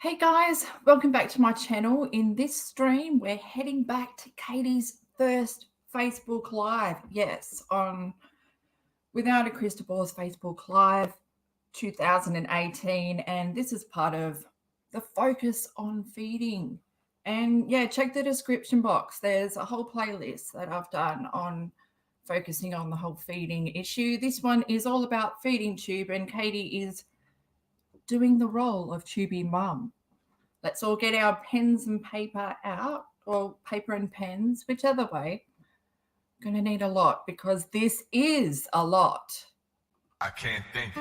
Hey guys, welcome back to my channel. In this stream, we're heading back to Katie's first Facebook Live. Yes, on Without a Cristobal's Facebook Live 2018. And this is part of the focus on feeding. And yeah, check the description box. There's a whole playlist that I've done on focusing on the whole feeding issue. This one is all about feeding tube, and Katie is doing the role of tubie mum. Let's all get our pens and paper out, or paper and pens, whichever way. Going to need a lot because this is a lot. I can't think.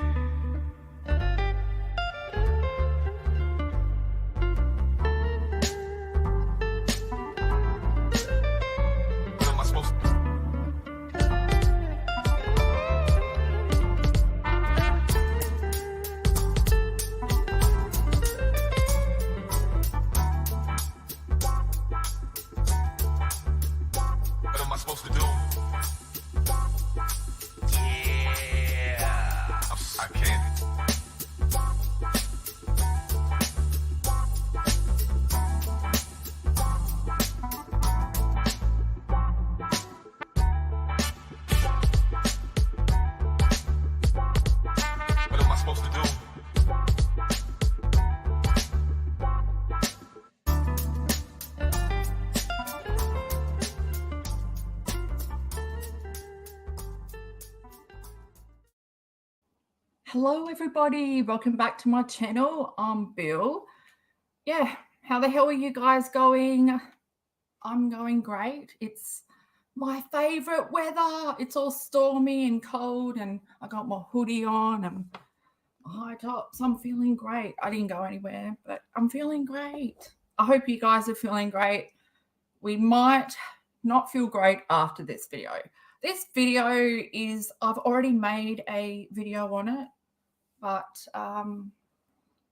What am I supposed to do? What am I supposed to do? Yeah. I can't. What am I supposed to do? Hello, everybody. Welcome back to my channel. I'm Bill. Yeah, how the hell are you guys going? I'm going great. It's my favorite weather. It's all stormy and cold, and I got my hoodie on and high tops. I'm feeling great. I didn't go anywhere, but I'm feeling great. I hope you guys are feeling great. We might not feel great after this video. This video is, I've already made a video on it, but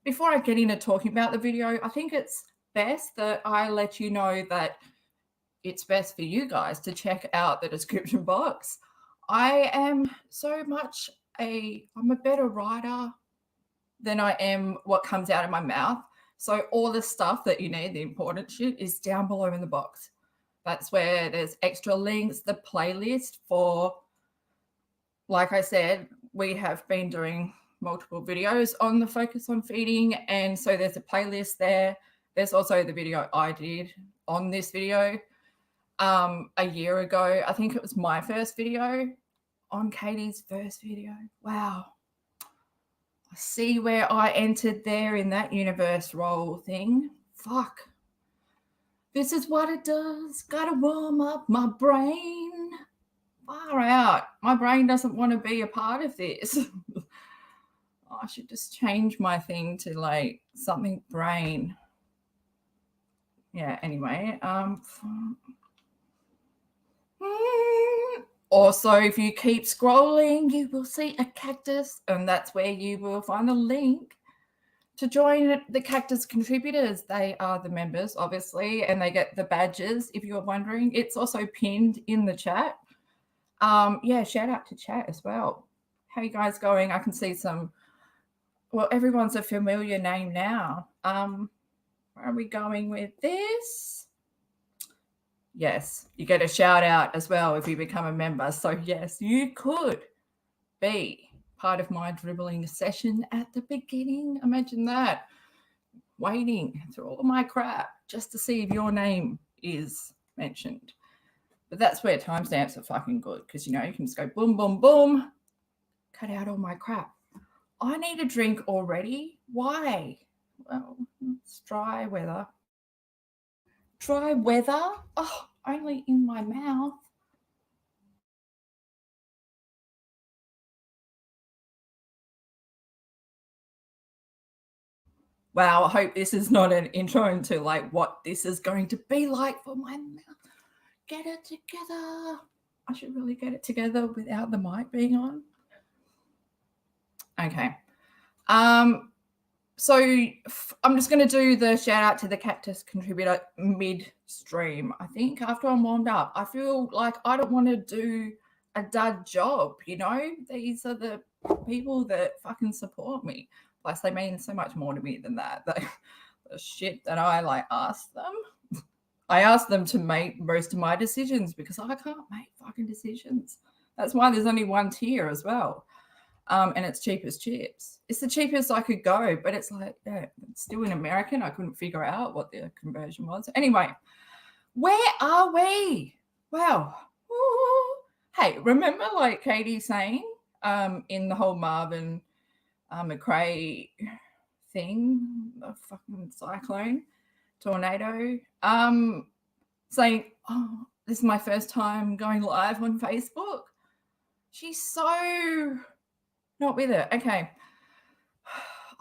before I get into talking about the video, I think it's best that I let you know that it's best for you guys to check out the description box. I am so much I'm a better writer than I am what comes out of my mouth. So all the stuff that you need, the important shit, is down below in the box. That's where there's extra links, the playlist for, like I said, we have been doing multiple videos on the focus on feeding, and so there's a playlist there. There's also the video I did on this video a year ago. I think it was my first video on Katie's first video. Wow. I see where I entered there in that universe role thing. Fuck. This is what it does. Gotta warm up my brain. Far out. My brain doesn't want to be a part of this. I should just change my thing to like something brain. Yeah, anyway. Also, if you keep scrolling, you will see a cactus, and that's where you will find the link to join the Cactus contributors. They are the members, obviously, and they get the badges, if you're wondering. It's also pinned in the chat. Yeah, shout out to chat as well. How you guys going? I can see some, well, everyone's a familiar name now. Where are we going with this? Yes, you get a shout out as well if you become a member. So yes, you could be part of my dribbling session at the beginning. Imagine that. Waiting through all my crap just to see if your name is mentioned. But that's where timestamps are fucking good, because, you know, you can just go boom, boom, boom, cut out all my crap. I need a drink already. Why? Well, it's dry weather. Dry weather? Oh, only in my mouth. Wow, I hope this is not an intro into like what this is going to be like for my mouth. Get it together. I should really get it together without the mic being on. Okay. So I'm just going to do the shout out to the Cactus contributor mid-stream, I think, after I'm warmed up. I feel like I don't want to do a dud job, you know? These are the people that fucking support me. Plus, they mean so much more to me than that. the shit that I like asked them. I asked them to make most of my decisions because I can't make fucking decisions. That's why there's only one tier as well. And it's cheap as chips. It's the cheapest I could go, but it's like, yeah, it's still in American. I couldn't figure out what the conversion was. Anyway, where are we? Wow. Ooh. Hey, remember like Katie saying in the whole Marvin McRae thing, the fucking cyclone, tornado, saying, oh, this is my first time going live on Facebook. She's so not with it. Okay.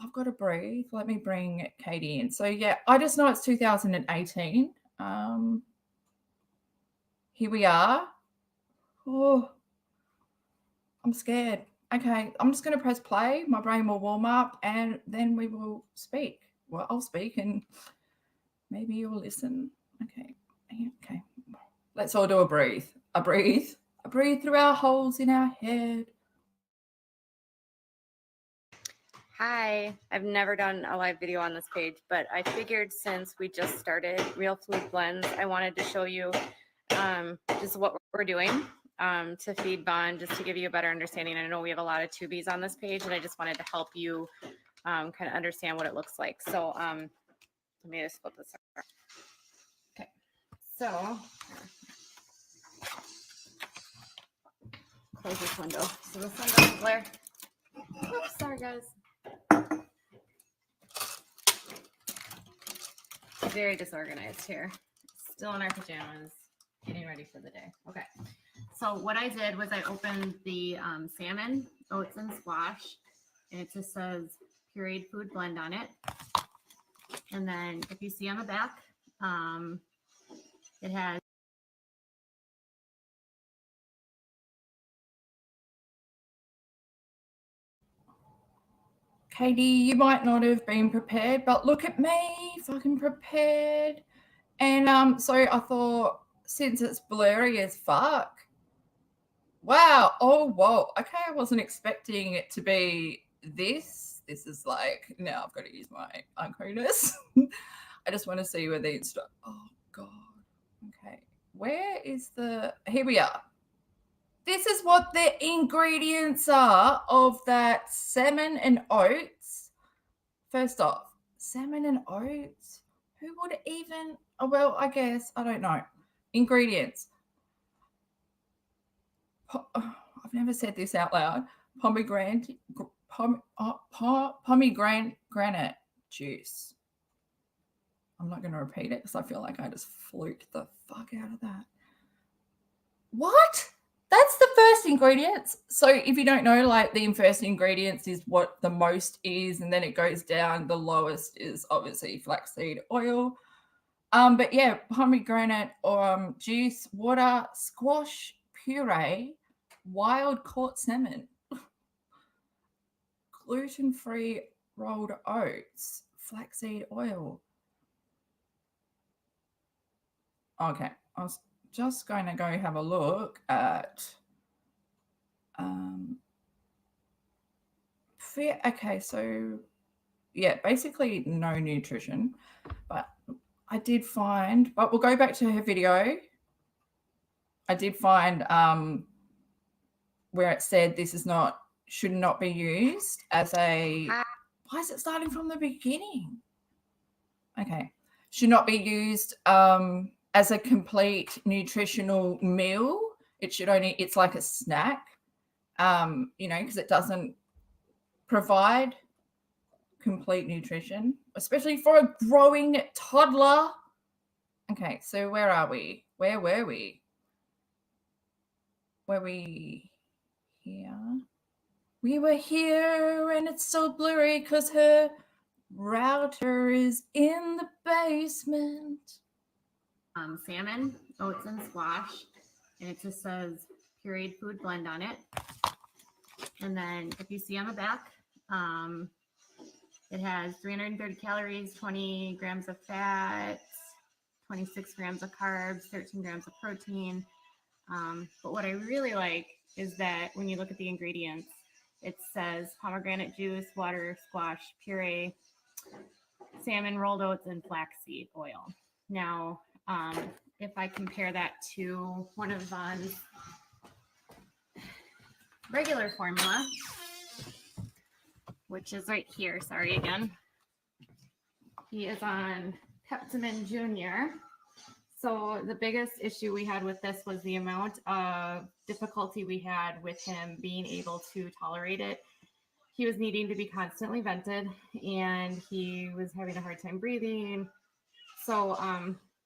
I've got to breathe. Let me bring Katie in. So, yeah, I just know it's 2018. Here we are. Oh, I'm scared. Okay, I'm just going to press play. My brain will warm up and then we will speak. Well, I'll speak and maybe you'll listen. Okay. Okay. Let's all do a breathe. A breathe. A breathe through our holes in our head. Hi, I've never done a live video on this page, but I figured since we just started Real Fluid Blends, I wanted to show you just what we're doing to feed bond, just to give you a better understanding. I know we have a lot of tubies on this page, and I just wanted to help you kind of understand what it looks like. So let me just flip this over. Okay, so close this window so the sun doesn't glare. Oops, sorry guys. Very disorganized here. Still in our pajamas, getting ready for the day. Okay. So what I did was I opened the salmon, oats, and squash, and it just says pureed food blend on it. And then if you see on the back, it has Katie, you might not have been prepared, but look at me, fucking prepared. And so I thought, since it's blurry as fuck, wow, oh, whoa, okay, I wasn't expecting it to be this. This is like, now I've got to use my uncleanness. I just want to see where the oh, God. Okay, where is the, here we are. This is what the ingredients are of that salmon and oats. First off, salmon and oats. Who would even, oh, well, I guess, I don't know. Ingredients. I've never said this out loud. Pomegranate juice. I'm not going to repeat it because I feel like I just fluked the fuck out of that. What? That's the first ingredients. So if you don't know, like the first ingredients is what the most is, and then it goes down. The lowest is obviously flaxseed oil. But yeah, pomegranate juice, water, squash puree, wild caught salmon, gluten-free rolled oats, flaxseed oil. Okay, I was just going to go have a look at okay, so yeah, basically no nutrition, but I did find, but we'll go back to her video. I did find where it said this is not, should not be used as a, why is it starting from the beginning? Okay, should not be used as a complete nutritional meal. It should only, it's like a snack, you know, because it doesn't provide complete nutrition, especially for a growing toddler. Okay, so where are we? Where were we? Were we here? We were here, and it's so blurry because her router is in the basement. Salmon, oats, and squash, and it just says pureed food blend on it. And then if you see on the back, it has 330 calories, 20 grams of fat, 26 grams of carbs, 13 grams of protein. But what I really like is that when you look at the ingredients, it says pomegranate juice, water, squash, puree, salmon, rolled oats, and flaxseed oil. Now, if I compare that to one of Vaughn's regular formula, which is right here, sorry again, he is on PEPTAMIN Junior. So the biggest issue we had with this was the amount of difficulty we had with him being able to tolerate it. He was needing to be constantly vented, and he was having a hard time breathing. So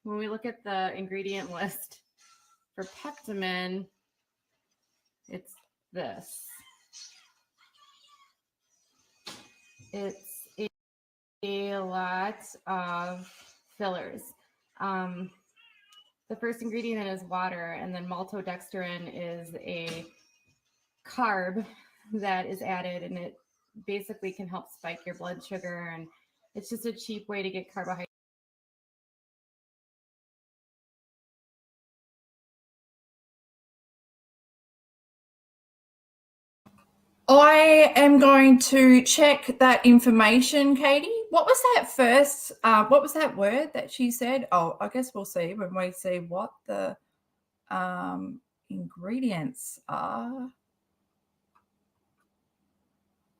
when we look at the ingredient list for PEPTAMIN, it's this. It's a lot of fillers. The first ingredient is water, and then maltodextrin is a carb that is added, and it basically can help spike your blood sugar, and it's just a cheap way to get carbohydrates. I am going to check that information, Katie. What was that first? What was that word that she said? Oh, I guess we'll see when we see what the ingredients are.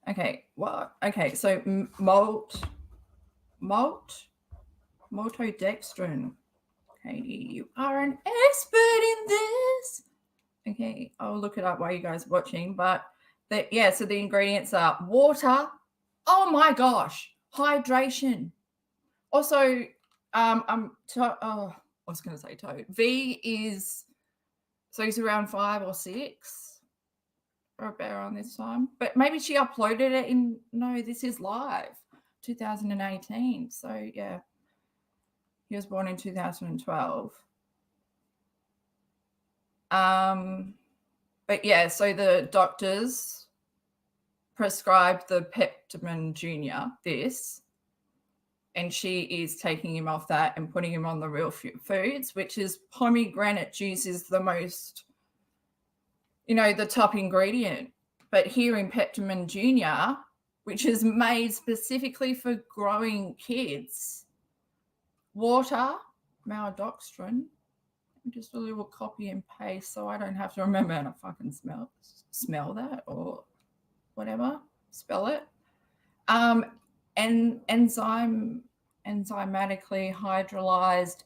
Okay, what? Okay, so maltodextrin. Katie, you are an expert in this. Okay, I'll look it up while you guys are watching, but yeah, so the ingredients are water. Oh my gosh, hydration. Also, I was going to say toad. V is, so he's around 5 or 6 or about this time. But maybe she uploaded it in, no, this is live, 2018. So yeah, he was born in 2012. But yeah, so the doctors prescribed the PEPTAMIN Junior, this, and she is taking him off that and putting him on the real foods, which is pomegranate juice is the most, the top ingredient. But here in PEPTAMIN Junior, which is made specifically for growing kids, water, maltodextrin, just a little copy and paste so I don't have to remember how to fucking smell that or whatever, spell it. And enzymatically hydrolyzed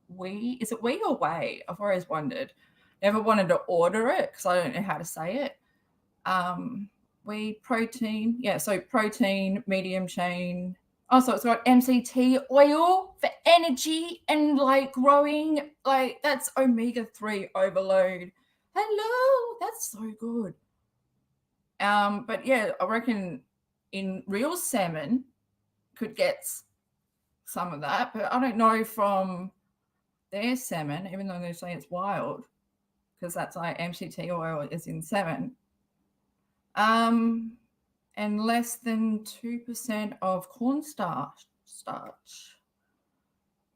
whey. Is it whey or whey? I've always wondered. Never wanted to order it because I don't know how to say it. Whey protein. Yeah, so protein, medium chain. Also, it's got MCT oil for energy and like growing, like that's omega-3 overload. Hello, that's so good. But yeah, I reckon in real salmon could get some of that, but I don't know from their salmon, even though they say it's wild, because that's like MCT oil is in salmon. And less than 2% of cornstarch.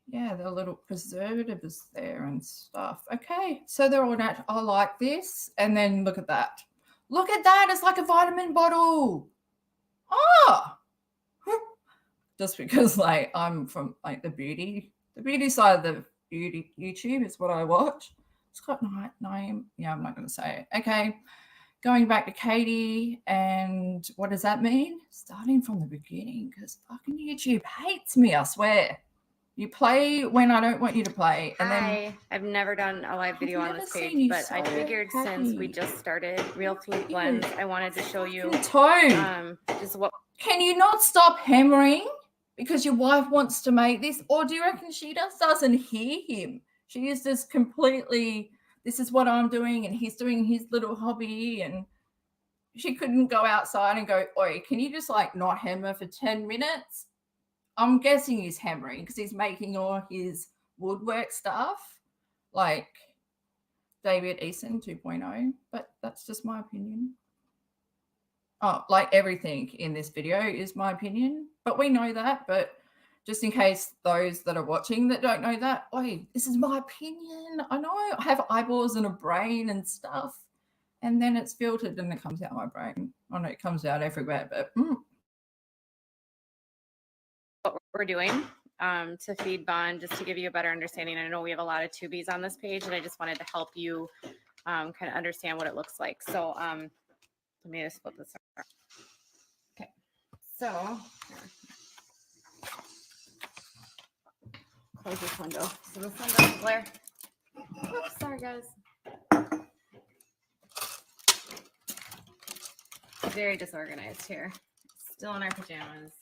Yeah, the little preservatives there and stuff. Okay, so they're all natural. I like this. And then look at that. Look at that. It's like a vitamin bottle. Oh, just because like I'm from like the beauty side of the beauty YouTube is what I watch. It's got name. Yeah, I'm not going to say it. Okay. Going back to Katie, and what does that mean? Starting from the beginning, because fucking YouTube hates me, I swear. You play when I don't want you to play. And then I've never done a live video on this page, but I figured since we just started Real Food Blends, I wanted to show you just what. Can you not stop hammering because your wife wants to make this? Or do you reckon she just doesn't hear him? She is just completely... This is what I'm doing, and he's doing his little hobby, and she couldn't go outside and go, oi, can you just like not hammer for 10 minutes? I'm guessing he's hammering because he's making all his woodwork stuff like David Eason 2.0, but that's just my opinion. Oh, like everything in this video is my opinion, but we know that, but just in case those that are watching that don't know that, oi, this is my opinion. I know I have eyeballs and a brain and stuff, and then it's filtered and it comes out my brain. I know it comes out everywhere, but what we're doing to feed bond, just to give you a better understanding. I know we have a lot of tubies on this page, and I just wanted to help you kind of understand what it looks like. So let me just flip this around. Okay, so close this window so the sun doesn't glare. Oops, sorry guys. Very disorganized here. Still in our pajamas,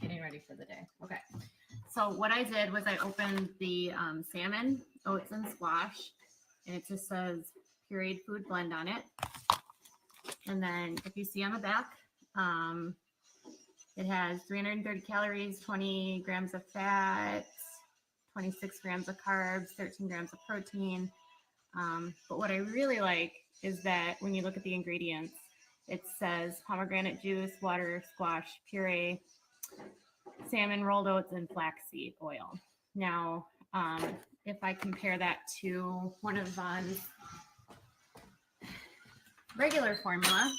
getting ready for the day. Okay, so what I did was I opened the salmon, oats, and squash, and it just says pureed food blend on it. And then if you see on the back, it has 330 calories, 20 grams of fat, 26 grams of carbs, 13 grams of protein. But what I really like is that when you look at the ingredients, it says pomegranate juice, water, squash, puree, salmon, rolled oats, and flaxseed oil. Now, if I compare that to one of Von's regular formula,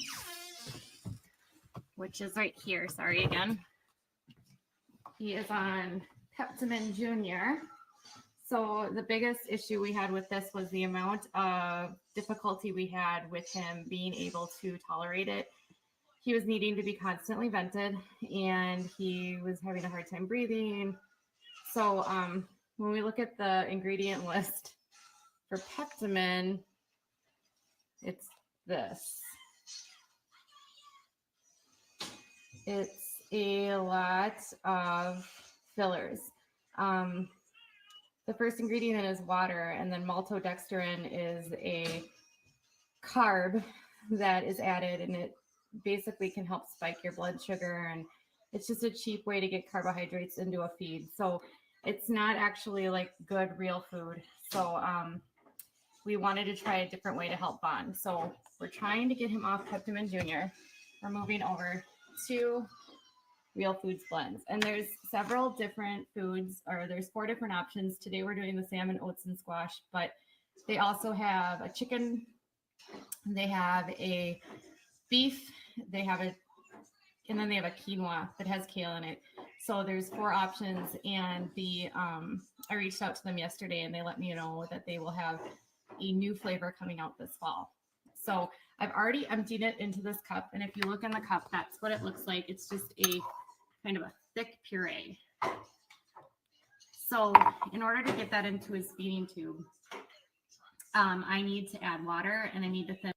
which is right here, sorry again, he is on PEPTAMIN Junior. So the biggest issue we had with this was the amount of difficulty we had with him being able to tolerate it. He was needing to be constantly vented, and he was having a hard time breathing. So when we look at the ingredient list for PEPTAMIN, it's this. It's a lot of fillers. The first ingredient is water, and then maltodextrin is a carb that is added, and it basically can help spike your blood sugar, and it's just a cheap way to get carbohydrates into a feed. So it's not actually like good real food. So we wanted to try a different way to help bond. So we're trying to get him off PEPTAMIN Junior. We're moving over to Real Foods blends, and there's several different foods, or there's 4 different options. Today we're doing the salmon, oats, and squash, but they also have a chicken, they have a beef, they have a, and then they have a quinoa that has kale in it. So there's 4 options, and the I reached out to them yesterday, and they let me know that they will have a new flavor coming out this fall. So I've already emptied it into this cup, and if you look in the cup, that's what it looks like. It's just a kind of a thick puree. So in order to get that into his feeding tube, I need to add water, and I need to thin.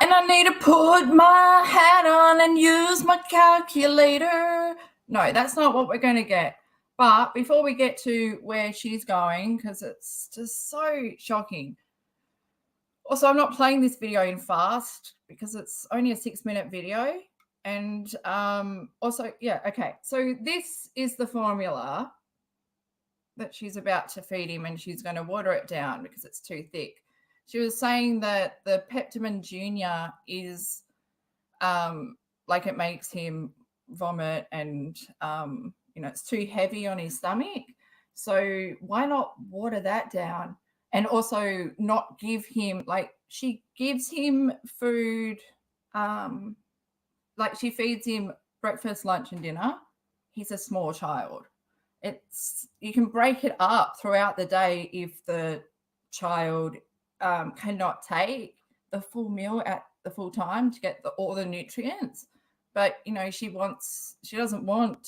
And I need to put my hat on and use my calculator. No, that's not what we're going to get. But before we get to where she's going, because it's just so shocking. Also, I'm not playing this video in fast because it's only a 6-minute video. And also, yeah, okay. So this is the formula that she's about to feed him, and she's going to water it down because it's too thick. She was saying that the PEPTAMIN Junior is like it makes him vomit, and you know, it's too heavy on his stomach. So why not water that down, and also not give him, like, she gives him food, like she feeds him breakfast, lunch, and dinner. He's a small child. It's, you can break it up throughout the day if the child cannot take the full meal at the full time to get all the nutrients. But, you know, she doesn't want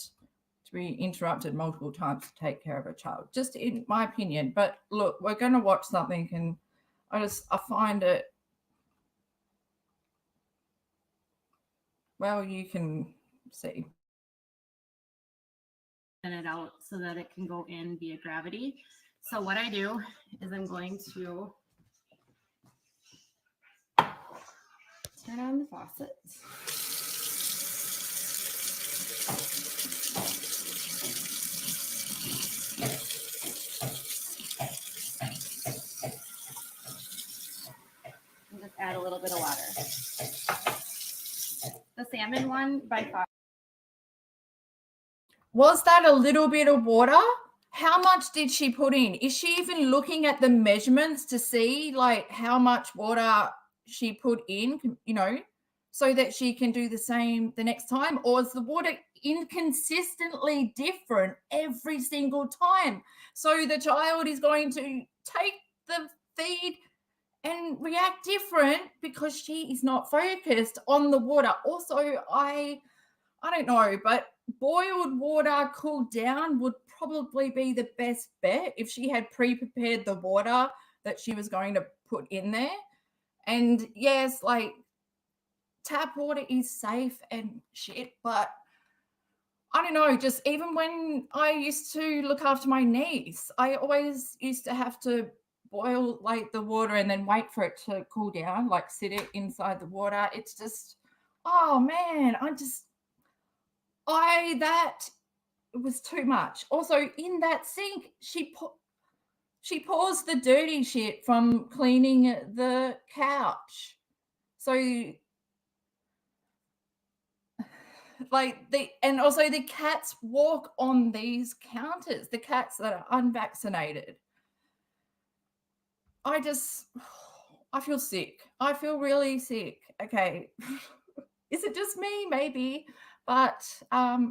to be interrupted multiple times to take care of a child, just in my opinion. But look, we're going to watch something, and I find it, well, you can see. It out so that it can go in via gravity. So what I do is I'm going to turn on the faucet. And just add a little bit of water. The salmon one by far. Was that a little bit of water? How much did she put in? Is she even looking at the measurements to see like how much water she put in? You know, so that she can do the same the next time? Or is the water inconsistently different every single time? So the child is going to take the feed and react different because she is not focused on the water. Also, I don't know, but boiled water cooled down would probably be the best bet if she had pre-prepared the water that she was going to put in there. And yes, like tap water is safe and shit, but I don't know, just even when I used to look after my niece, I always used to have to boil like the water and then wait for it to cool down, like sit it inside the water. It's just, oh man, that was too much. Also, in that sink, she pours the dirty shit from cleaning the couch. So like and also the cats walk on these counters, the cats that are unvaccinated. I feel sick. I feel really sick. Okay. Is it just me? Maybe. But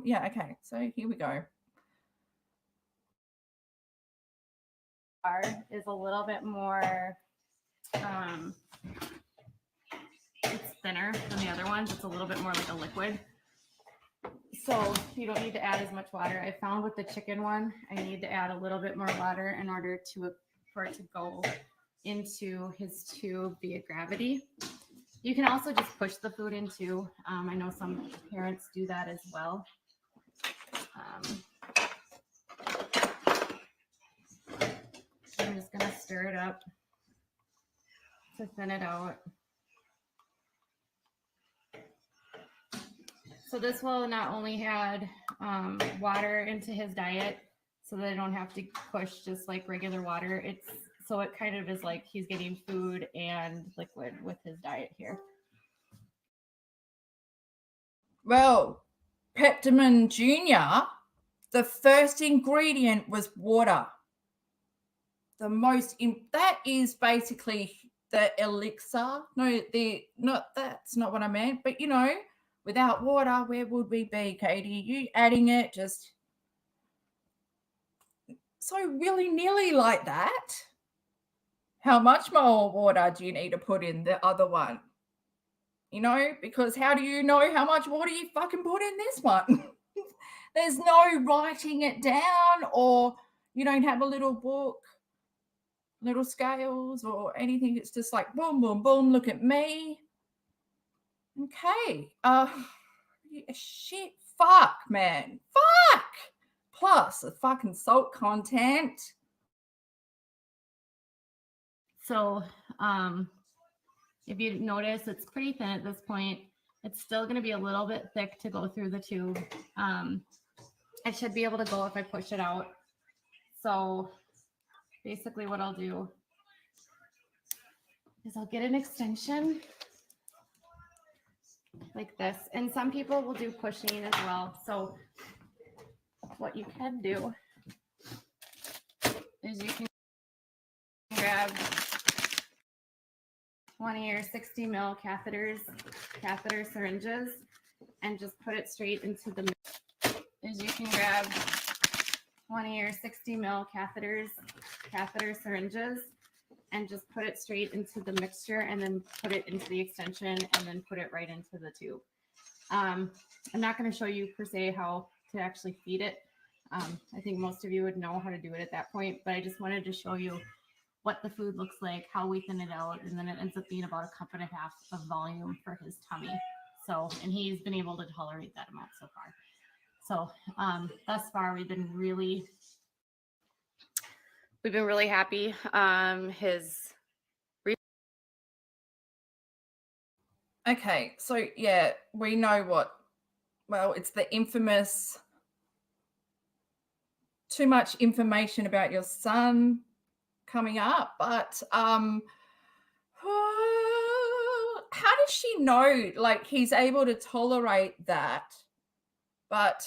yeah, okay. So here we go. Is a little bit more it's thinner than the other ones. It's a little bit more like a liquid. So you don't need to add as much water. I found with the chicken one, I need to add a little bit more water in order for it to go into his tube via gravity. You can also just push the food into. I know some parents do that as well. I'm just going to stir it up to thin it out. So this will not only add water into his diet so that I don't have to push just like regular water. So it kind of is like he's getting food and liquid with his diet here. Well, PEPTAMEN Jr., the first ingredient was water. That is basically the elixir. That's not what I meant. But, without water, where would we be, Katie? You adding it just so willy-nilly like that? How much more water do you need to put in the other one? Because how do you know how much water you fucking put in this one? There's no writing it down, or you don't have a little book, little scales or anything. It's just like, boom, boom, boom, look at me. Okay. Shit, fuck, man. Fuck. Plus the fucking salt content. So, if you notice, it's pretty thin at this point. It's still going to be a little bit thick to go through the tube. I should be able to go if I push it out. So basically what I'll do is I'll get an extension like this. And some people will do pushing as well. So what you can do is you can grab one of your 60 ml catheter syringes, and just put it straight into the. You can grab one of your 60 ml catheter syringes, and just put it straight into the mixture, and then put it into the extension, and then put it right into the tube. I'm not going to show you per se how to actually feed it. I think most of you would know how to do it at that point, but I just wanted to show you what the food looks like, how we thin it out, and then it ends up being about 1.5 cups of volume for his tummy. So, and he's been able to tolerate that amount so far. So thus far, we've been really happy. Okay, so yeah, we know it's the infamous too much information about your son coming up, but how does she know, like, he's able to tolerate that, but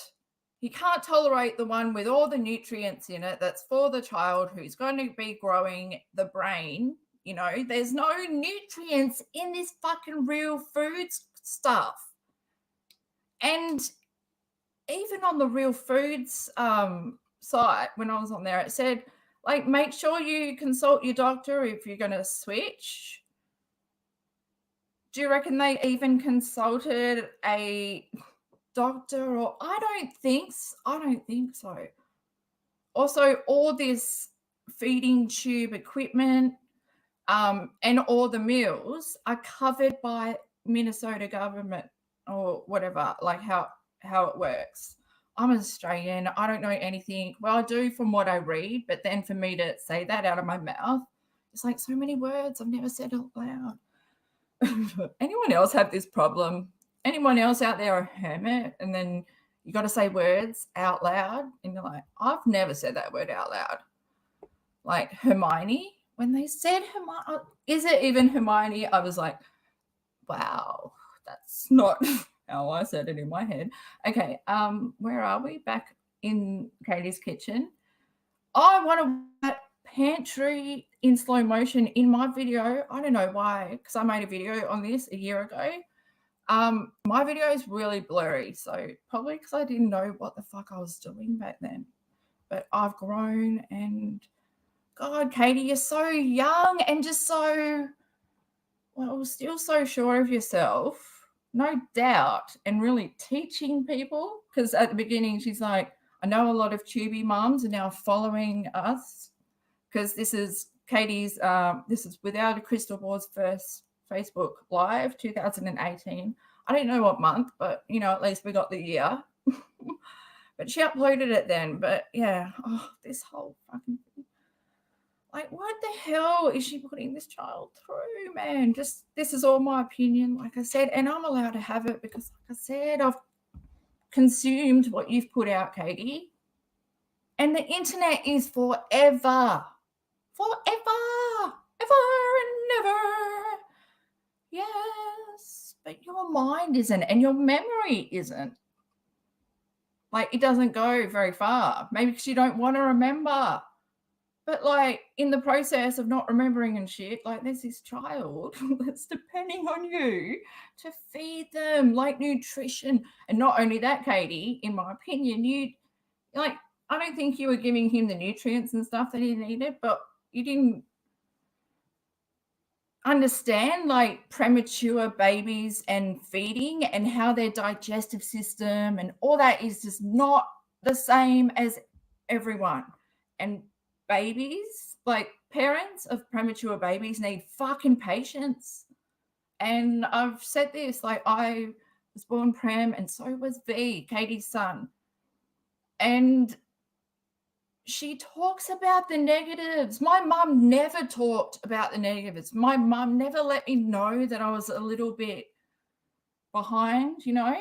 he can't tolerate the one with all the nutrients in it that's for the child who's going to be growing the brain? There's no nutrients in this fucking real foods stuff. And even on the Real Foods site, when I was on there, it said, like, make sure you consult your doctor if you're going to switch. Do you reckon they even consulted a doctor? Or I don't think so. Also, all this feeding tube equipment and all the meals are covered by Minnesota government or whatever, like how it works. I'm Australian. I don't know anything. Well, I do from what I read, but then for me to say that out of my mouth, it's like so many words I've never said out loud. Anyone else have this problem? Anyone else out there a hermit? And then you got to say words out loud and you're like, I've never said that word out loud. Like Hermione, when they said Hermione, is it even Hermione? I was like, wow, that's not how I said it in my head. Okay, where are we? Back in Katie's kitchen. I want to that pantry in slow motion in my video. I don't know why, because I made a video on this a year ago. My video is really blurry, so probably because I didn't know what the fuck I was doing back then. But I've grown, and God, Katie, you're so young and just so, well, still so sure of yourself. No doubt, and really teaching people, because at the beginning she's like, I know a lot of TUBIE moms are now following us, because this is Katie's, this is Without a Crystal Ball's first Facebook Live, 2018. I don't know what month, but, you know, at least we got the year. But she uploaded it then. But, yeah, this whole fucking thing. Like, what the hell is she putting this child through, man? Just, this is all my opinion, like I said, and I'm allowed to have it because, like I said, I've consumed what you've put out, Katie. And the internet is forever. Forever. Ever and never. Yes. But your mind isn't, and your memory isn't. Like, it doesn't go very far. Maybe because you don't want to remember. But, like, in the process of not remembering and shit, like, there's this child that's depending on you to feed them, like, nutrition. And not only that, Katie, in my opinion, I don't think you were giving him the nutrients and stuff that he needed, but you didn't understand, like, premature babies and feeding and how their digestive system and all that is just not the same as everyone. And babies, like parents of premature babies, need fucking patience. And I've said this, like, I was born prem and so was V, Katie's son. And she talks about the negatives. My mum never talked about the negatives. My mum never let me know that I was a little bit behind, you know,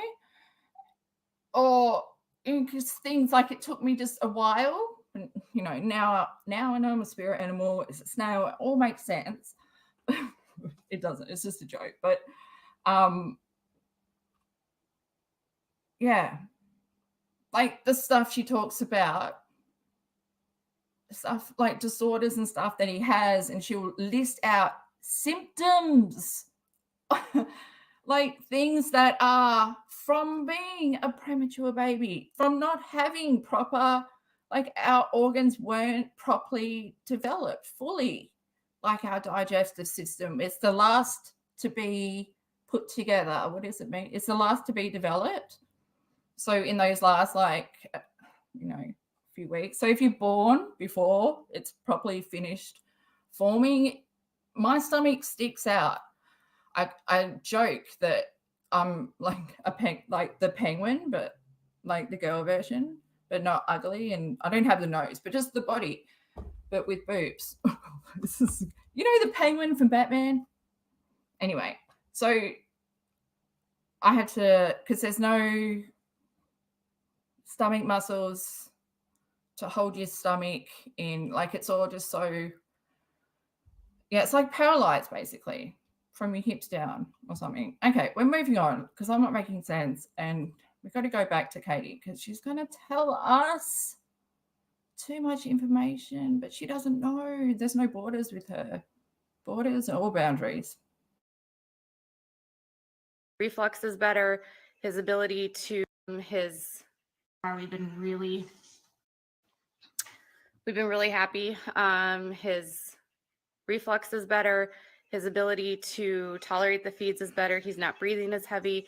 or because things like it took me just a while. And, you know, now I know I'm a spirit animal. It's a snail. It all makes sense. It doesn't. It's just a joke. But, yeah, like the stuff she talks about, stuff like disorders and stuff that he has, and she'll list out symptoms, like things that are from being a premature baby, from not having proper, like our organs weren't properly developed fully, like our digestive system. It's the last to be put together. What does it mean? It's the last to be developed. So in those last, like, you know, few weeks. So if you're born before it's properly finished forming, my stomach sticks out. I joke that I'm like like the penguin, but like the girl version, but not ugly, and I don't have the nose, but just the body, but with boobs. This is, you know, the penguin from Batman. Anyway, so I had to, because there's no stomach muscles to hold your stomach in, like, it's all just so, yeah, it's like paralyzed basically from your hips down or something. Okay, we're moving on because I'm not making sense, and we've got to go back to Katie because she's going to tell us too much information, but she doesn't know. There's no borders with her. Borders or boundaries. reflux is better, his ability to we've been really happy. His reflux is better, his ability to tolerate the feeds is better, he's not breathing as heavy.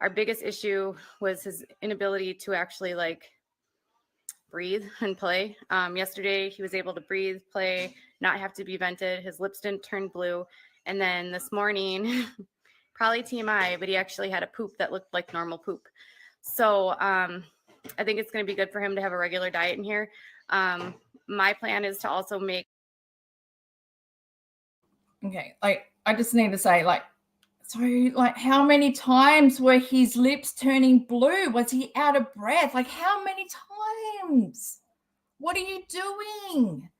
Our biggest issue was his inability to actually like breathe and play. Yesterday he was able to breathe, play, not have to be vented, his lips didn't turn blue. And then this morning, probably TMI, but he actually had a poop that looked like normal poop. So I think it's going to be good for him to have a regular diet in here. My plan is to also make. Okay, like I just need to say, like, so like how many times were his lips turning blue? Was he out of breath? Like how many times? What are you doing?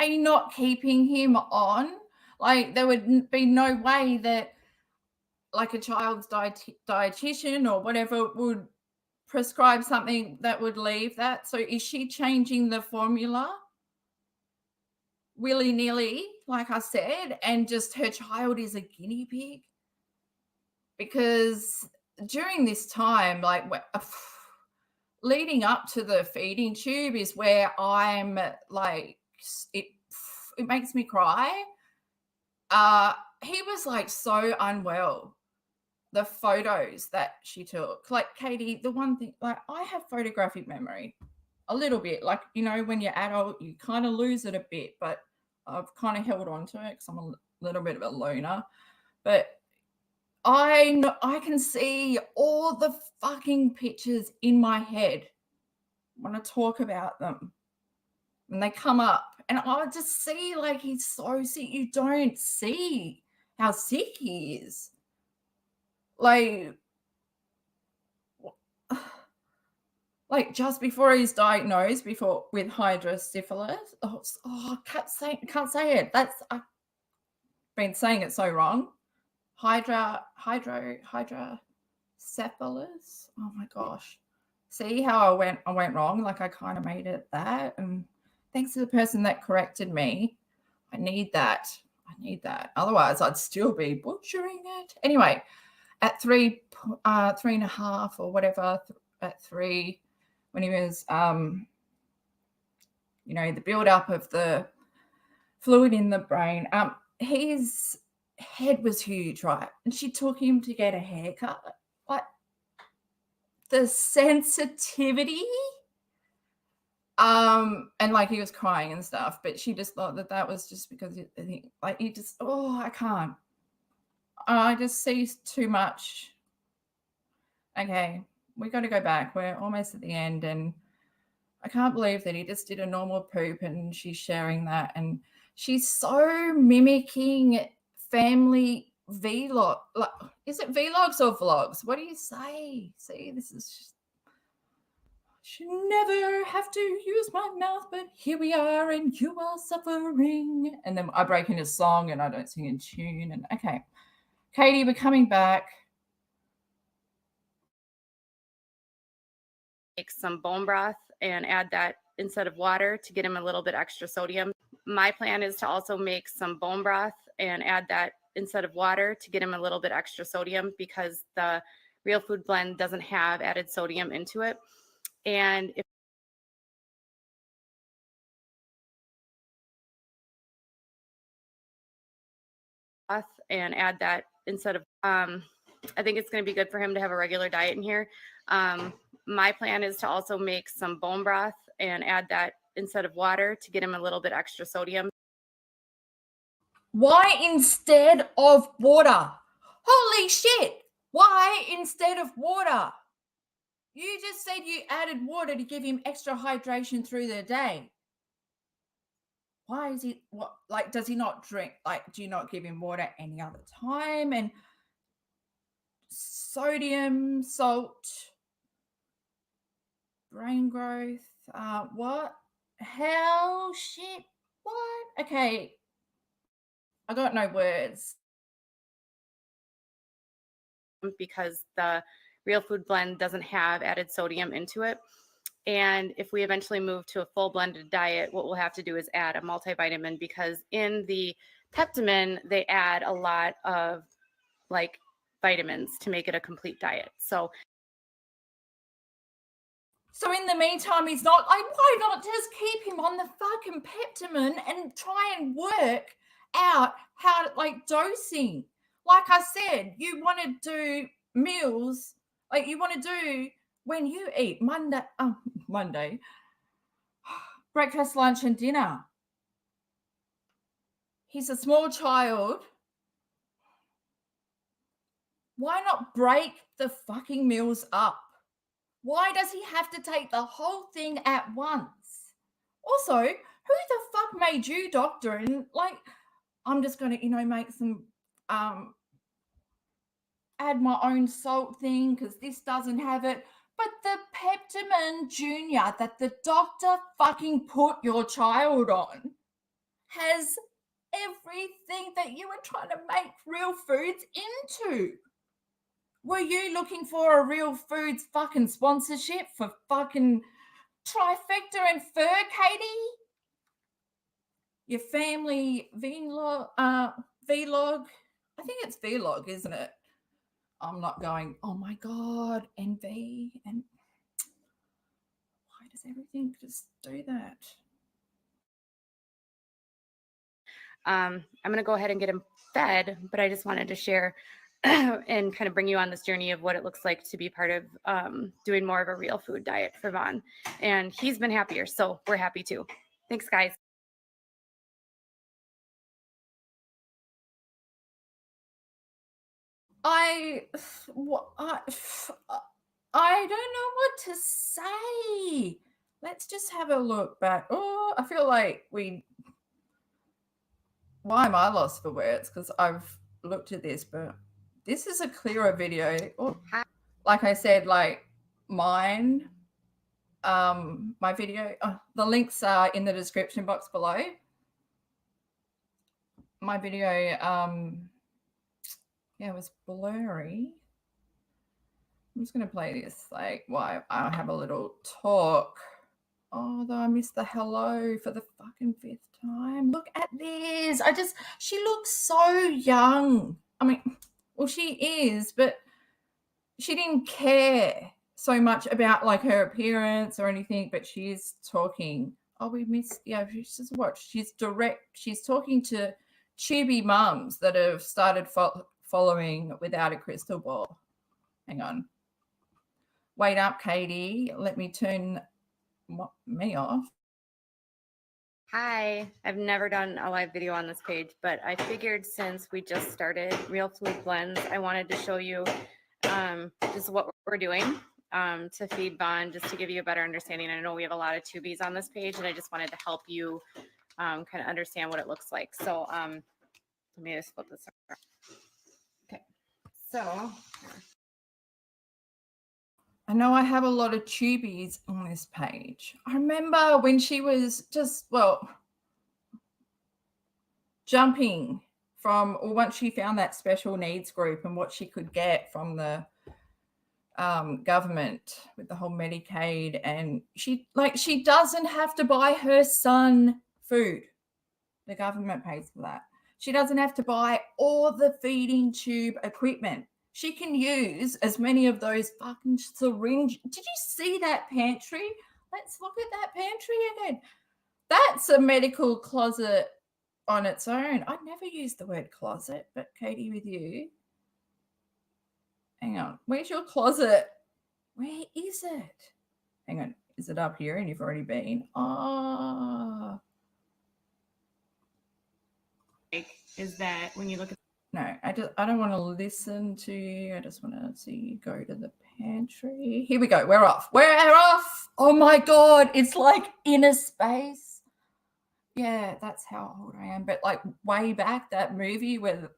Are you not keeping him on? Like there would be no way that like a child's dietitian or whatever would prescribe something that would leave that. So is she changing the formula willy-nilly, like I said, and just her child is a guinea pig? Because during this time, like leading up to the feeding tube is where I'm like, it makes me cry. He was like so unwell. The photos that she took, like Katie, the one thing, like I have photographic memory a little bit, like, you know, when you're adult, you kind of lose it a bit, but I've kind of held on to it because I'm a little bit of a loner. But I can see all the fucking pictures in my head when I talk about them. When they come up and I just see like he's so sick. You don't see how sick he is. Like just before he's diagnosed with hydrocephalus. I can't say it. I've been saying it so wrong. Hydrocephalus. Oh my gosh. See how I went wrong? Like I kind of made it that. And thanks to the person that corrected me. I need that. Otherwise I'd still be butchering it. Anyway, at 3.5 or whatever, at 3, when he was, you know, the buildup of the fluid in the brain, his head was huge, right? And she took him to get a haircut. Like the sensitivity, and like he was crying and stuff, but she just thought that was just because he just, I can't. I just see too much. Okay, we got to go back. We're almost at the end, and I can't believe that he just did a normal poop and she's sharing that. And she's so mimicking family vlog. Like, is it vlogs or vlogs? What do you say? See, this is just, I should never have to use my mouth, but here we are and you are suffering. And then I break into song and I don't sing in tune. And okay. Katie, we're coming back. Make some bone broth and add that instead of water to get him a little bit extra sodium. My plan is to also make some bone broth and add that instead of water to get him a little bit extra sodium because the real food blend doesn't have added sodium into it. And if and add that instead of I think it's going to be good for him to have a regular diet in here. My plan is to also make some bone broth and add that instead of water to get him a little bit extra sodium. Why instead of water? Holy shit. Why instead of water? You just said you added water to give him extra hydration through the day. Why is he, what, like, does he not drink? Like, do you not give him water any other time? And sodium, salt, brain growth, what? Hell, shit, what? Okay, I got no words. Because the real food blend doesn't have added sodium into it. And if we eventually move to a full blended diet, what we'll have to do is add a multivitamin because in the PEPTAMEN, they add a lot of like vitamins to make it a complete diet. So in the meantime, he's not like, why not just keep him on the fucking PEPTAMEN and try and work out how to, like, dosing. Like I said, you want to do meals, like you want to do when you eat Monday, breakfast, lunch, and dinner. He's a small child. Why not break the fucking meals up? Why does he have to take the whole thing at once? Also, who the fuck made you doctor? And like, I'm just going to, make some, add my own salt thing because this doesn't have it. But the PEPTAMIN Junior that the doctor fucking put your child on has everything that you were trying to make real foods into. Were you looking for a real foods fucking sponsorship for fucking Trifecta and Fur, Katie? Your family vlog, I think it's vlog, isn't it? I'm not going, oh my God, NV, and why does everything just do that? I'm going to go ahead and get him fed, but I just wanted to share and kind of bring you on this journey of what it looks like to be part of doing more of a real food diet for Vaughn. And he's been happier, so we're happy too. Thanks, guys. I don't know what to say. Let's just have a look back. Oh, I feel like why am I lost for words? Because I've looked at this, but this is a clearer video. Oh, like I said, like mine, my video, the links are in the description box below. My video, it was blurry. I'm just going to play this, like, why I have a little talk. Oh, though I missed the hello for the fucking 5th time. Look at this. She looks so young. I mean, well, she is, but she didn't care so much about like her appearance or anything, but she is talking. Oh, we missed, just watch. She's talking to TUBIE mums that have started following without a crystal ball. Hang on. Wait up, Katie. Let me turn me off. Hi, I've never done a live video on this page, but I figured since we just started Real Food Blends, I wanted to show you just what we're doing to feed Vaughn, just to give you a better understanding. I know we have a lot of tubies on this page, and I just wanted to help you kind of understand what it looks like. So let me just flip this around. Okay, so I know I have a lot of tubies on this page. I remember when she was just, jumping from, or once she found that special needs group and what she could get from the government with the whole Medicaid, and she doesn't have to buy her son food. The government pays for that. She doesn't have to buy all the feeding tube equipment. She can use as many of those fucking syringes. Did you see that pantry? Let's look at that pantry again. That's a medical closet on its own. I never use the word closet, but Katie, with you. Hang on. Where's your closet? Where is it? Hang on. Is it up here and you've already been? Oh. Is that when you look at No, I don't want to listen to you. I just want to see you go to the pantry. Here we go. We're off. We're off. Oh my God. It's like inner space. Yeah, that's how old I am. But like way back, that movie where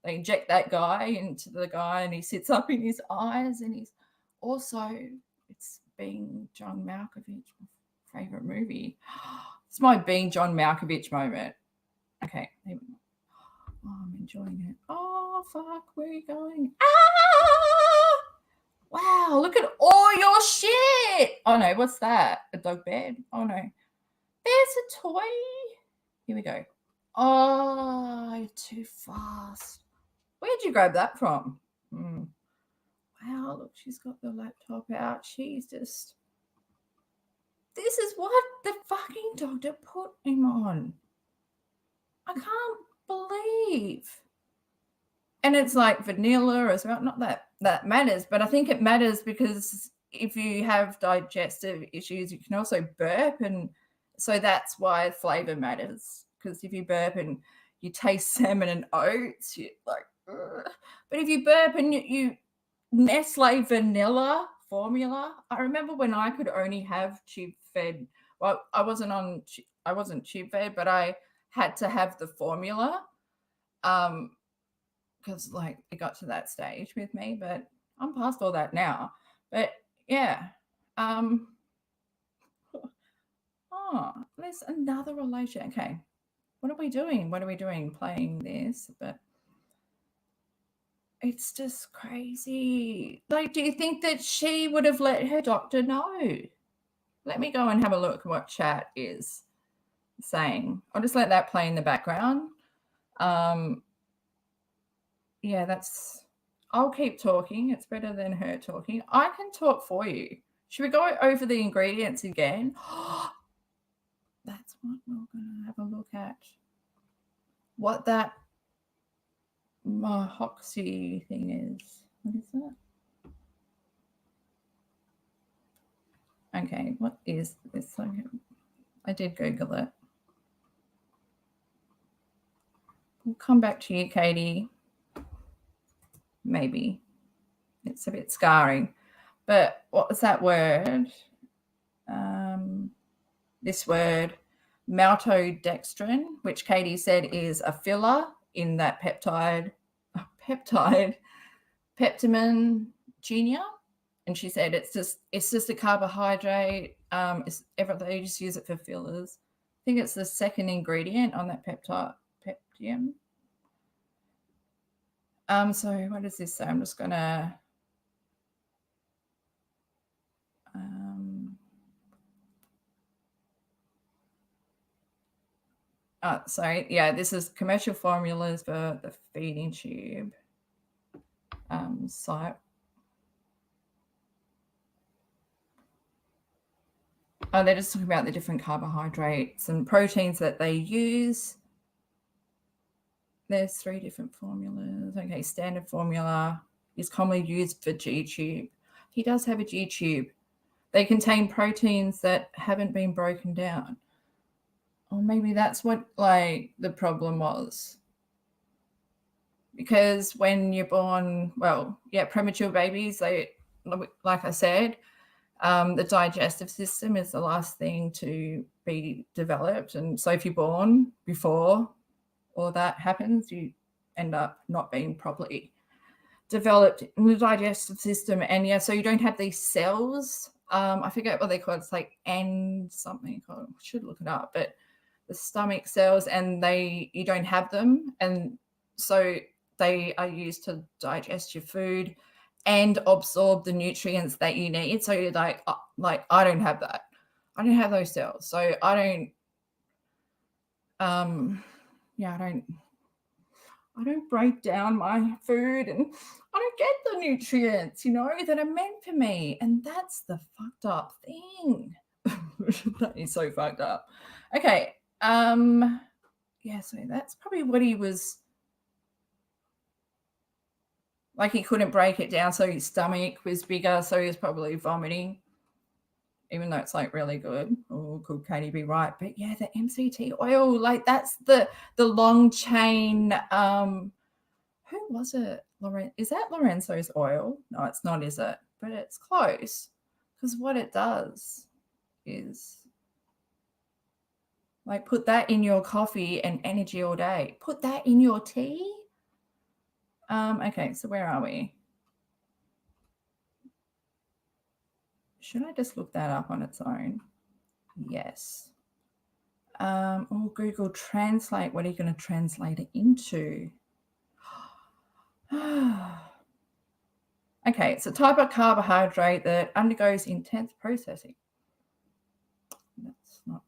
they inject that guy into the guy and he sits up in his eyes, and he's also, it's Being John Malkovich, my favorite movie. It's my Being John Malkovich moment. Okay. Oh, I'm enjoying it. Oh, fuck, where are you going? Ah! Wow, look at all your shit. Oh, no, what's that? A dog bed? Oh, no. There's a toy. Here we go. Oh, you're too fast. Where'd you grab that from? Wow, look, she's got the laptop out. She's just... This is what the fucking doctor put him on. I can't believe. And it's like vanilla as well. Not that that matters, but I think it matters because if you have digestive issues, you can also burp. And so that's why flavor matters. Because if you burp and you taste salmon and oats, you're like, ugh. But if you burp and you Nestle vanilla formula, I remember when I could only have tube fed. Well, I wasn't tube fed, but I had to have the formula. Because like it got to that stage with me, but I'm past all that now. But yeah. Oh, there's another relation. Okay. What are we doing? Playing this, but it's just crazy. Like, do you think that she would have let her doctor know? Let me go and have a look at what chat is saying. I'll just let that play in the background. Yeah, I'll keep talking. It's better than her talking. I can talk for you. Should we go over the ingredients again? That's what we're going to have a look at. What that Mahoxy thing is. What is that? Okay, what is this? I did Google it. We'll come back to you, Katie. Maybe. It's a bit scarring. But what was that word? This word, maltodextrin, which Katie said is a filler in that peptide, PEPTAMEN GUINEA. And she said it's just a carbohydrate. They just use it for fillers. I think it's the second ingredient on that peptame. So what does this say? I'm just gonna sorry, yeah, this is commercial formulas for the feeding tube site. Oh, they're just talking about the different carbohydrates and proteins that they use. There's 3 different formulas. Okay, standard formula is commonly used for G-tube. He does have a G-tube. They contain proteins that haven't been broken down. Or maybe that's what like the problem was. Because when you're born, well, yeah, premature babies, they, like I said, the digestive system is the last thing to be developed. And so if you're born before all that happens, you end up not being properly developed in the digestive system. And yeah, so you don't have these cells. I forget what they call it. It's like something. I should look it up, but the stomach cells, and you don't have them. And so they are used to digest your food and absorb the nutrients that you need. So you're like I don't have that. I don't have those cells. So I don't break down my food, and I don't get the nutrients, that are meant for me. And that's the fucked up thing. That is so fucked up. Okay. Yeah, so that's probably what he was like. He couldn't break it down, so his stomach was bigger, so he was probably vomiting, even though it's like really good. Oh, could Katie be right? But yeah, the MCT oil, like that's the long chain. Who was it? Is that Lorenzo's oil? No, it's not, is it? But it's close, because what it does is like put that in your coffee and energy all day. Put that in your tea. Okay, so where are we? Should I just look that up on its own? Yes. Google Translate. What are you going to translate it into? Okay, it's a type of carbohydrate that undergoes intense processing. That's not.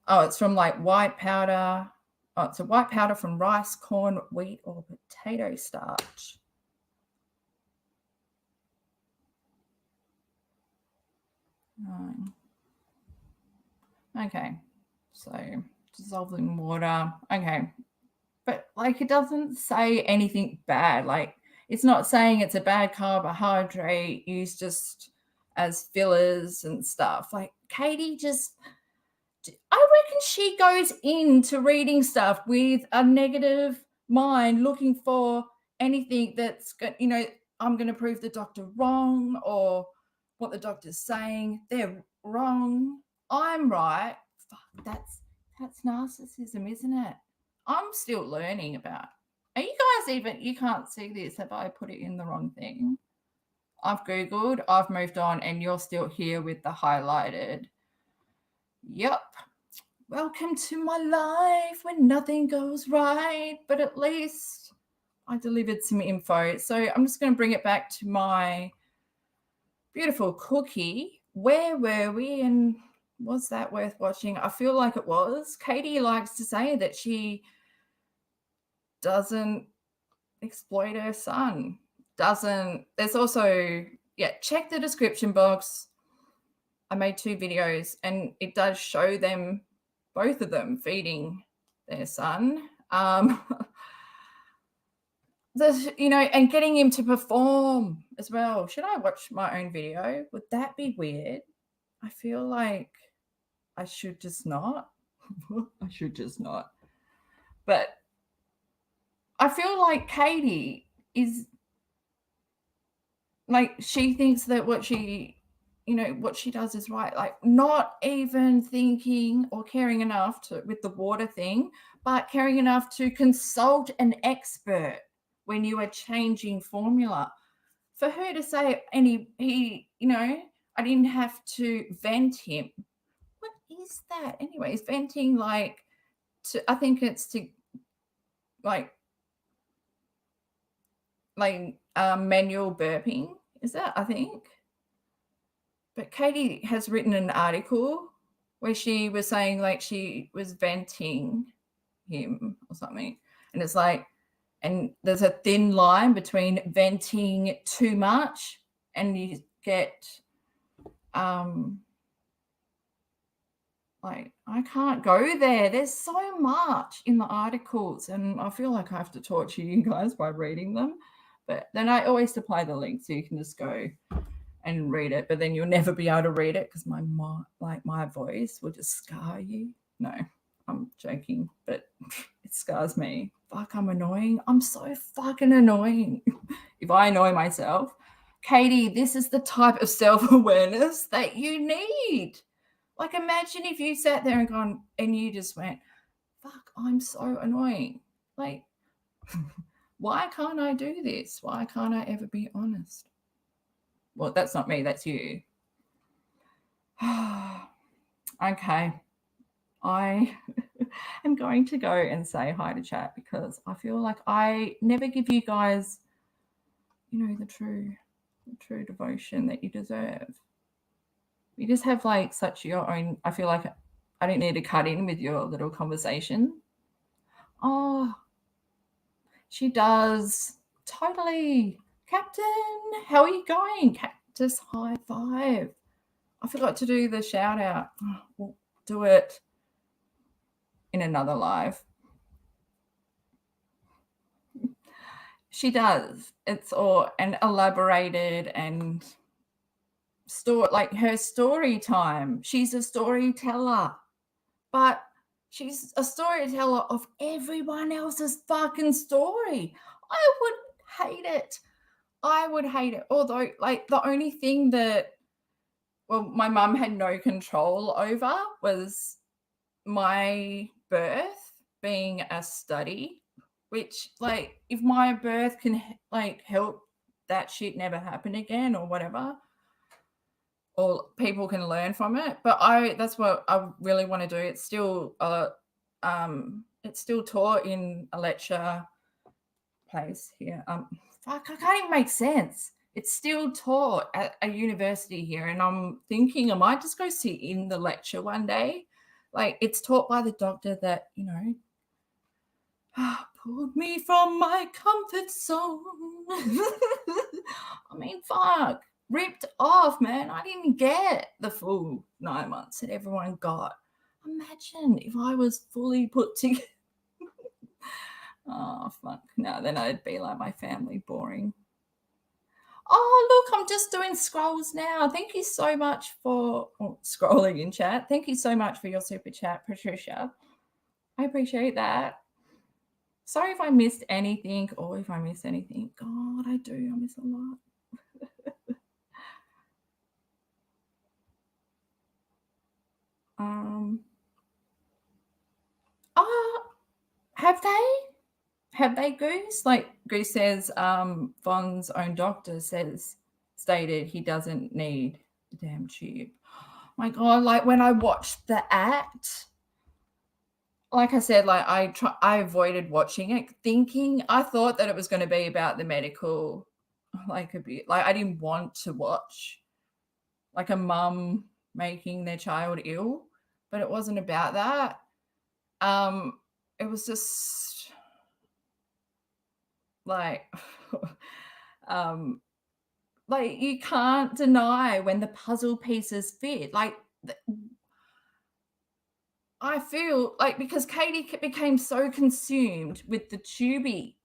Oh, it's from like white powder Oh, it's a white powder from rice, corn, wheat, or potato starch. Okay, so dissolving water. Okay, but like it doesn't say anything bad. Like it's not saying it's a bad carbohydrate used just as fillers and stuff. Like Katie just, I reckon she goes into reading stuff with a negative mind, looking for anything that's, you know, I'm going to prove the doctor wrong, or what the doctor's saying, they're wrong, I'm right. Fuck, that's narcissism, isn't it? I'm still learning about. Are you guys even, you can't see this, have I put it in the wrong thing? I've Googled, I've moved on, and you're still here with the highlighted. Yep. Welcome to my life when nothing goes right, but at least I delivered some info. So I'm just going to bring it back to my beautiful cookie. Where were we, and was that worth watching? I feel like it was. Katie likes to say that she doesn't exploit her son. There's also, yeah, check the description box. I made 2 videos and it does show them, both of them, feeding their son. You know, and getting him to perform as well. Should I watch my own video? Would that be weird? I feel like I should just not. I should just not. But I feel like Katie is like, she thinks that what she, you know, what she does is right. Like not even thinking or caring enough to, with the water thing, but caring enough to consult an expert when you are changing formula. For her to say, and he, you know, I didn't have to vent him. What is that? Anyways, venting, like, to, I think it's to, like manual burping. Is that, I think? But Katie has written an article where she was saying like she was venting him or something. And it's like, and there's a thin line between venting too much and you get, like, I can't go there. There's so much in the articles and I feel like I have to torture you guys by reading them. But then I always supply the link so you can just go and read it, but then you'll never be able to read it because my voice will just scar you. No, I'm joking, but it scars me. Fuck, I'm annoying. I'm so fucking annoying. If I annoy myself, Katie, this is the type of self-awareness that you need. Like, imagine if you sat there and gone, and you just went, fuck, I'm so annoying. Like, why can't I do this? Why can't I ever be honest? Well, that's not me, that's you. Okay. I am going to go and say hi to chat because I feel like I never give you guys, you know, the true devotion that you deserve. You just have like such your own, I feel like I don't need to cut in with your little conversation. Oh, she does. Totally. Captain, how are you going? Cactus high five. I forgot to do the shout out. We'll do it in another live. She does. It's all and elaborated and like her story time. She's a storyteller, but she's a storyteller of everyone else's fucking story. I would hate it. I would hate it. Although, like, the only thing that, well, my mum had no control over was my birth being a study, which, like, if my birth can, like, help that shit never happen again or whatever, or people can learn from it. But that's what I really want to do. It's still taught in a lecture place here. Fuck, I can't even make sense. It's still taught at a university here, and I'm thinking I might just go sit in the lecture one day. Like, it's taught by the doctor that, you know, Pulled me from my comfort zone. I mean, fuck. Ripped off, man. I didn't get the full 9 months that everyone got. Imagine if I was fully put together. Oh, fuck. No, then I'd be like my family, boring. Oh, look, I'm just doing scrolls now. Thank you so much for scrolling in chat. Thank you so much for your super chat, Patricia. I appreciate that. Sorry if I missed anything or if I missed anything. God, I do. I miss a lot. Have they, Goose? Like Goose says, Von's own doctor stated he doesn't need the damn tube. My God, like when I watched the act, like I said, like I avoided watching it, I thought that it was going to be about the medical, like a bit, like I didn't want to watch like a mum making their child ill, but it wasn't about that. It was just like, like you can't deny when the puzzle pieces fit. Like I feel like because Katie became so consumed with the TUBIE,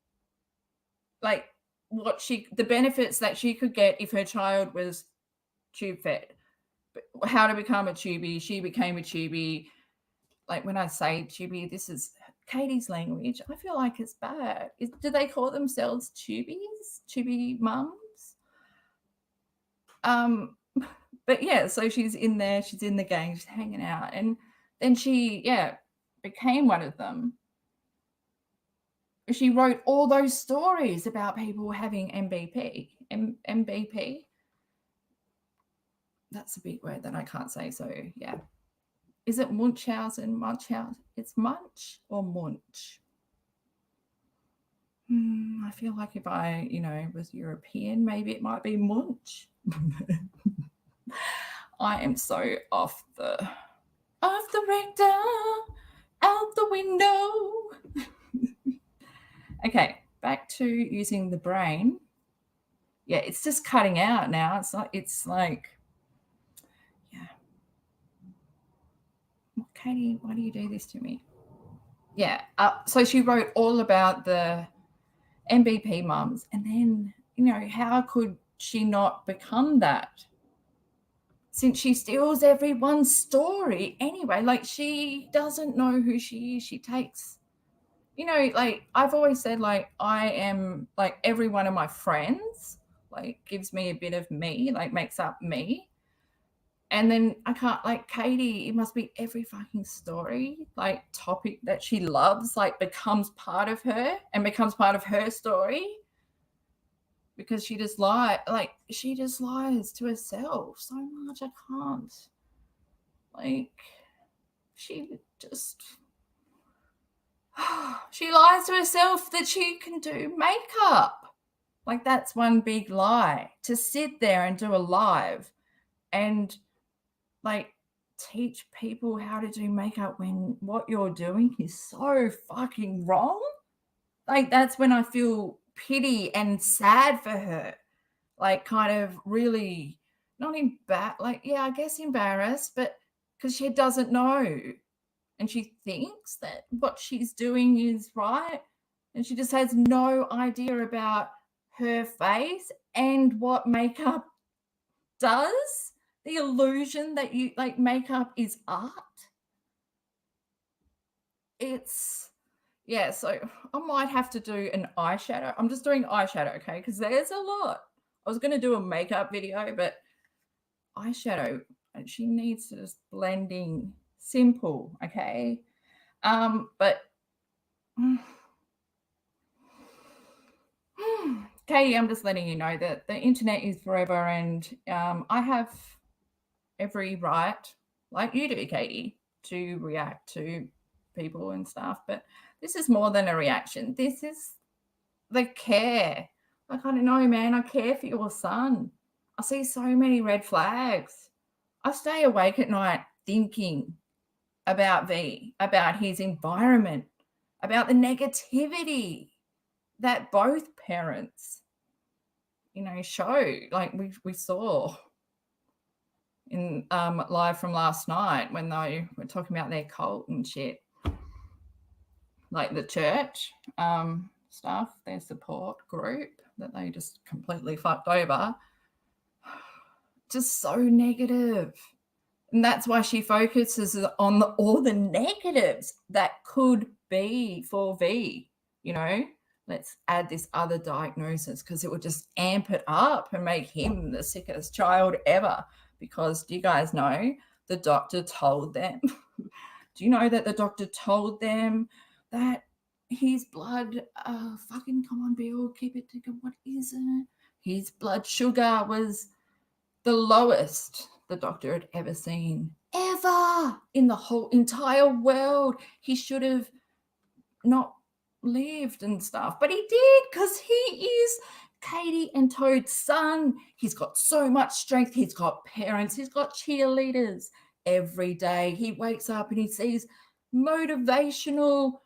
like the benefits that she could get if her child was tube fed, how to become a TUBIE. She became a TUBIE. Like when I say TUBIE, this is Katie's language. I feel like it's bad. Do they call themselves TUBIEs? TUBIE mums? But yeah, so she's in there, she's in the gang, she's hanging out, and then she became one of them. She wrote all those stories about people having MBP. That's a big word that I can't say, so yeah. Is it Munchausen? It's Munch or Munch? I feel like if I, was European, maybe it might be Munch. I am so off the rector, out the window. Okay, back to using the brain. Yeah, it's just cutting out now. It's like, yeah. Katie, why do you do this to me? Yeah, so she wrote all about the MBP mums, and then, how could she not become that? Since she steals everyone's story anyway, like she doesn't know who she is. She takes, like I've always said, like I am, like every one of my friends, like gives me a bit of me, like makes up me. And then I can't, like Katie, it must be every fucking story, like topic that she loves, like becomes part of her and becomes part of her story. Because she just she just lies to herself so much. I can't. Like, she lies to herself that she can do makeup. Like, that's one big lie. To sit there and do a live and, like, teach people how to do makeup when what you're doing is so fucking wrong. Like, that's when I feel pity and sad for her, like kind of really not I guess embarrassed, but because she doesn't know and she thinks that what she's doing is right and she just has no idea about her face and what makeup does, the illusion that you like makeup is art. Yeah, so I might have to do an eyeshadow. I'm just doing eyeshadow, okay? Because there's a lot. I was going to do a makeup video, but eyeshadow, and she needs to just blending simple, okay? But Katie, I'm just letting you know that the internet is forever, and I have every right, like you do, Katie, to react to people and stuff, but this is more than a reaction. This is the care. Like, I don't know, man. I care for your son. I see so many red flags. I stay awake at night thinking about V, about his environment, about the negativity that both parents, show. Like we saw in live from last night when they were talking about their cult and shit, like the church stuff, their support group that they just completely fucked over. Just so negative. And that's why she focuses on all the negatives that could be for V, Let's add this other diagnosis because it would just amp it up and make him the sickest child ever. Because do you guys know the doctor told them? Do you know that the doctor told them that his blood, fucking come on, Bill, keep it together. What is it? His blood sugar was the lowest the doctor had ever seen, ever in the whole entire world. He should have not lived and stuff, but he did because he is Katie and Toad's son. He's got so much strength. He's got parents. He's got cheerleaders. Every day he wakes up and he sees motivational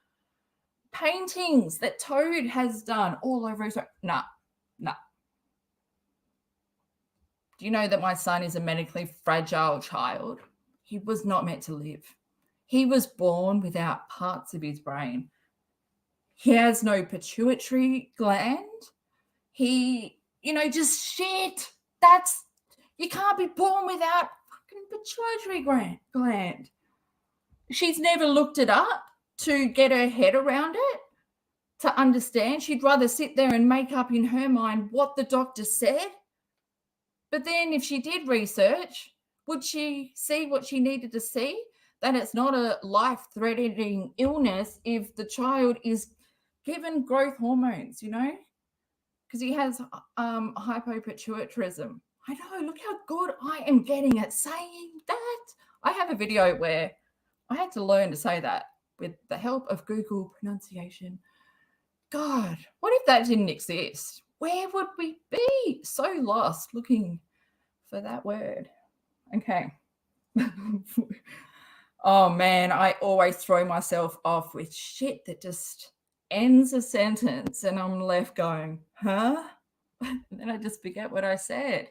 paintings that Toad has done all over his. Nah. Do you know that my son is a medically fragile child? He was not meant to live. He was born without parts of his brain. He has no pituitary gland. He, just shit. You can't be born without fucking pituitary gland. She's never looked it up to get her head around it, to understand. She'd rather sit there and make up in her mind what the doctor said. But then if she did research, would she see what she needed to see? That it's not a life-threatening illness if the child is given growth hormones, because he has hypopituitarism. I know, look how good I am getting at saying that. I have a video where I had to learn to say that with the help of Google pronunciation. God, what if that didn't exist? Where would we be? So lost looking for that word. Okay. Oh, man, I always throw myself off with shit that just ends a sentence and I'm left going, huh? And then I just forget what I said.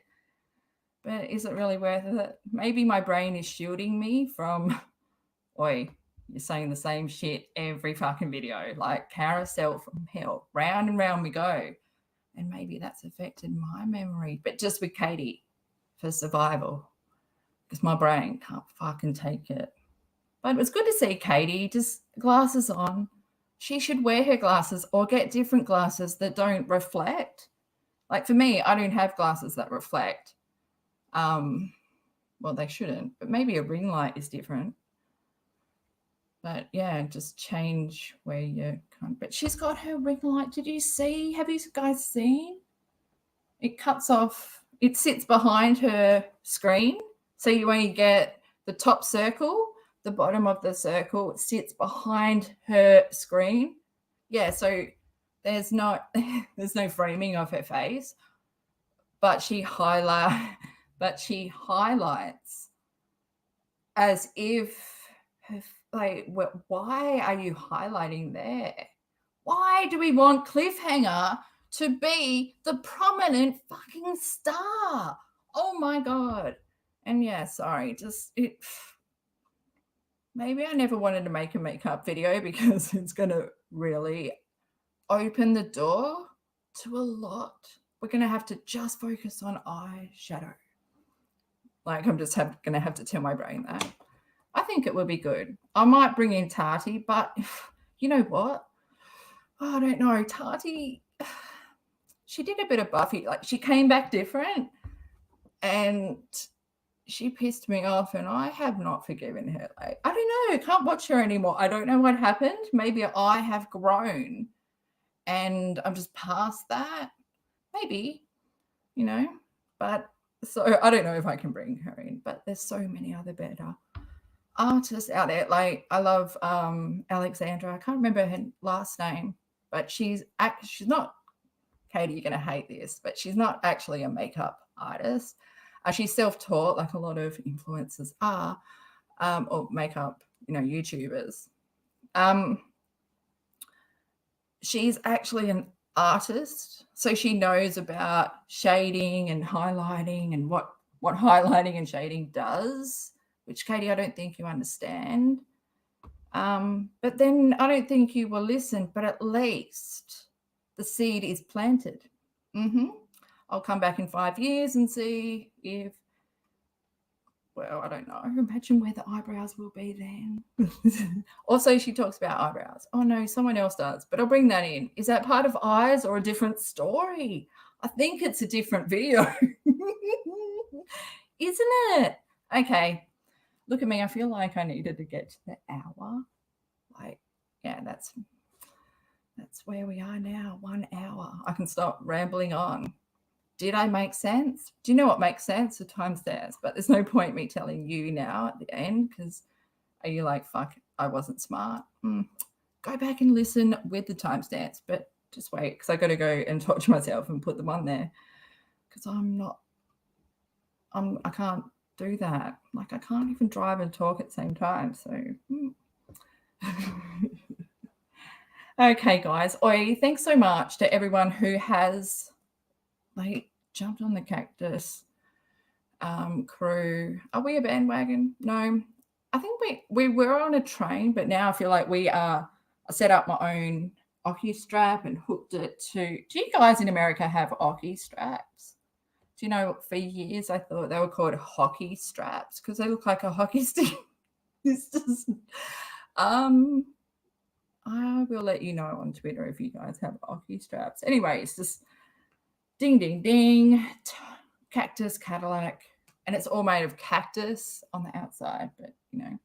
But is it really worth it? Maybe my brain is shielding me from, oi, you're saying the same shit every fucking video, like carousel from hell. Round and round we go. And maybe that's affected my memory, but just with Katie for survival, because my brain can't fucking take it. But it was good to see Katie, just glasses on. She should wear her glasses or get different glasses that don't reflect. Like for me, I don't have glasses that reflect. Well, they shouldn't, but maybe a ring light is different. But yeah, just change where you can't. But she's got her ring light. Did you see? Have you guys seen? It cuts off. It sits behind her screen. So you only get the top circle, the bottom of the circle sits behind her screen. Yeah, so there's no framing of her face, but she highlights as if like, why are you highlighting there? Why do we want Cliffhanger to be the prominent fucking star? Oh my God. And yeah, sorry, maybe I never wanted to make a makeup video because it's going to really open the door to a lot. We're going to have to just focus on eyeshadow. Like I'm just going to have to tell my brain that. I think it will be good. I might bring in Tati, but you know what? Oh, I don't know. Tati, she did a bit of Buffy. Like she came back different and she pissed me off and I have not forgiven her. Like, I don't know. I can't watch her anymore. I don't know what happened. Maybe I have grown and I'm just past that. Maybe, but so I don't know if I can bring her in, but there's so many other better artists out there. Like I love Alexandra. I can't remember her last name, but she's not, Katie, you're going to hate this, but she's not actually a makeup artist. She's self-taught like a lot of influencers are, or makeup, YouTubers. she's actually an artist, so she knows about shading and highlighting and what highlighting and shading does, which, Katie, I don't think you understand. But then I don't think you will listen, but at least the seed is planted. I'll come back in 5 years and see if, well, I don't know. Imagine where the eyebrows will be then. Also, she talks about eyebrows. Oh, no, someone else does, but I'll bring that in. Is that part of eyes or a different story? I think it's a different video. Isn't it? Okay. Look at me. I feel like I needed to get to the hour. Like, yeah, that's where we are now. 1 hour. I can stop rambling on. Did I make sense? Do you know what makes sense? The timestamps, but there's no point me telling you now at the end, because are you like, fuck, I wasn't smart? Go back and listen with the timestamps, but just wait, because I got to go and talk to myself and put them on there, because I can't do that. Like, I can't even drive and talk at the same time. So, okay, guys. Oi, thanks so much to everyone who has jumped on the Cactus crew. Are we a bandwagon? No. I think we were on a train, but now I feel like I set up my own Oki strap and hooked it to. Do you guys in America have Oki straps? Do you know, for years I thought they were called hockey straps because they look like a hockey stick. It's just, I will let you know on Twitter if you guys have Oki straps. Anyway, it's just ding, ding, ding, Cactus, Cadillac, and it's all made of cactus on the outside, but, you know,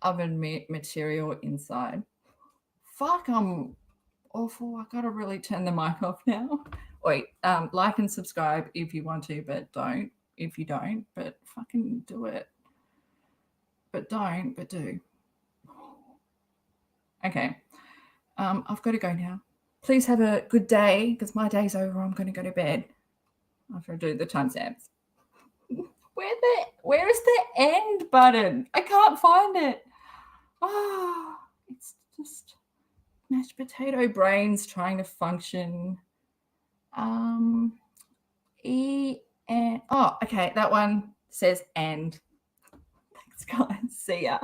oven material inside. Fuck, I'm awful. I got to really turn the mic off now. Wait, like and subscribe if you want to, but don't if you don't, but fucking do it. But don't, but do. Okay. I've got to go now. Please have a good day, because my day's over. I'm going to go to bed after I do the timestamps. Where is the end button? I can't find it. Oh, it's just mashed potato brains trying to function. Okay, that one says end. Thanks, guys. See ya.